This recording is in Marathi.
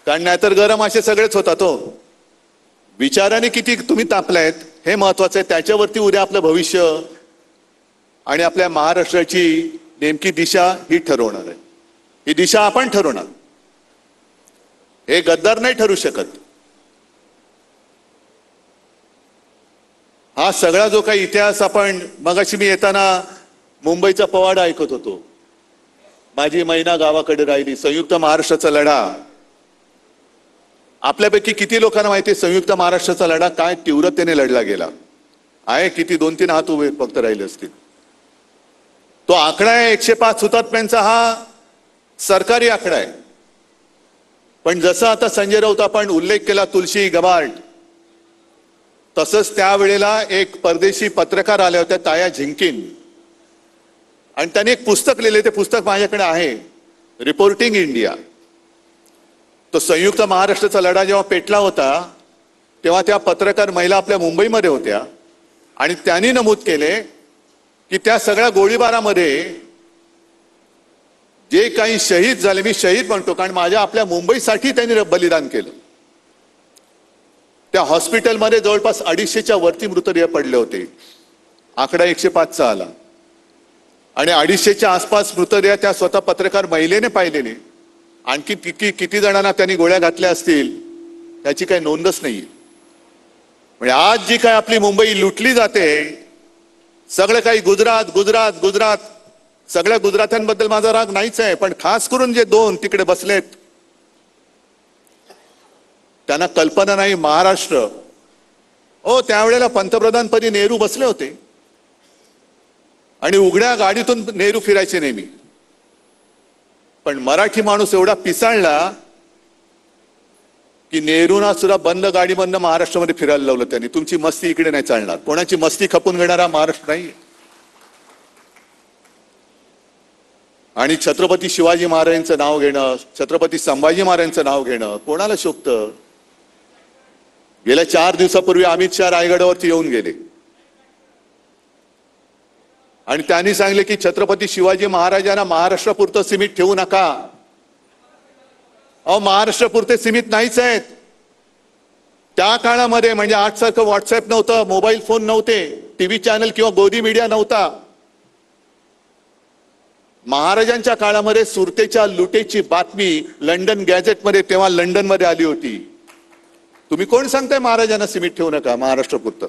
कारण नाहीतर गरम असे सगळेच होतात हो. विचाराने किती तुम्ही तापलायत हे महत्वाचं आहे. त्याच्यावरती उद्या आपलं भविष्य आणि आपल्या महाराष्ट्राची नेमकी दिशा ही ठरवणार आहे. ही दिशा आपण ठरवणार, हे गद्दार नाही ठरू शकत. हा सगळा जो काही इतिहास आपण मगाशी मी येताना मुंबईचा पवाडा ऐकत होतो. माझी मैना गावाकडे राहिली, संयुक्त महाराष्ट्राचा लढा. आपल्यापैकी किती लोकांना माहिती आहे संयुक्त महाराष्ट्राचा लढा काय तीव्रतेने लढला गेला आहे? किती 2-3 हात उभे फक्त राहिले असतील. तो आकडा आहे 105 हुतात्म्यांचा, हा सरकारी आकडा आहे. पण जसं आता संजय राऊत आपण उल्लेख केला तुलसी गबार्ड, तसंच त्यावेळेला एक परदेशी पत्रकार आल्या होत्या ताया झिंकिन, आणि त्यांनी एक पुस्तक लिहिले. ते पुस्तक माझ्याकडे आहे, रिपोर्टिंग इंडिया. तो संयुक्त महाराष्ट्राचा लढा जेव्हा पेटला होता तेव्हा त्या पत्रकार महिला आपल्या मुंबईमध्ये होत्या आणि त्यांनी नमूद केले की त्या सगळ्या गोळीबारामध्ये जे काही शहीद झाले, मी शहीद म्हणतो कारण माझ्या आपल्या मुंबईसाठी त्यांनी बलिदान केलं. त्या हॉस्पिटलमध्ये जवळपास 250च्या वरती मृतदेह पडले होते. आकडा 105चा आला आणि 250च्या आसपास मृतदेह त्या स्वतः पत्रकार महिलेने पाहिलेले. आणखी किती जणांना त्यांनी गोळ्या घातल्या असतील त्याची काही नोंदच नाहीये. म्हणजे आज जी काय आपली मुंबई लुटली जाते, सगळं काही गुजरात गुजरात गुजरात, सगळ्या गुजरात्यांबद्दल माझा राग नाहीच आहे, पण खास करून जे 2 तिकडे बसलेत त्यांना कल्पना नाही. महाराष्ट्र, ओ त्यावेळेला पंतप्रधानपदी नेहरू बसले होते आणि उघड्या गाडीतून नेहरू फिरायचे नेहमी. पण मराठी माणूस एवढा पिसाळला की नेहरूंना सुद्धा बंद गाडीमधनं महाराष्ट्रामध्ये फिरायला लावलं त्यांनी. तुमची मस्ती इकडे नाही चालणार, कोणाची मस्ती खपून घेणारा महाराष्ट्र नाही. आणि छत्रपती शिवाजी महाराजांचं नाव घेणं, छत्रपती संभाजी महाराजांचं नाव घेणं कोणाला शोभतं? गेल्या 4 दिवसापूर्वी अमित शहा रायगडावरती येऊन गेले आणि त्यांनी सांगितले की छत्रपती शिवाजी महाराजांना महाराष्ट्रापुरतं सीमित ठेवू नका. अहो महाराष्ट्रापुरते सीमित नाहीच आहेत. त्या काळामध्ये म्हणजे आजसारखं व्हॉट्सअप नव्हतं, मोबाईल फोन नव्हते, टीव्ही चॅनल किंवा गोदी मीडिया नव्हता. महाराजांच्या काळामध्ये सुरतेच्या लुटेची बातमी लंडन गॅझेटमध्ये तेव्हा लंडनमध्ये आली होती. तुम्ही कोण सांगताय महाराजांना सीमित ठेवू नका महाराष्ट्रापुरतं?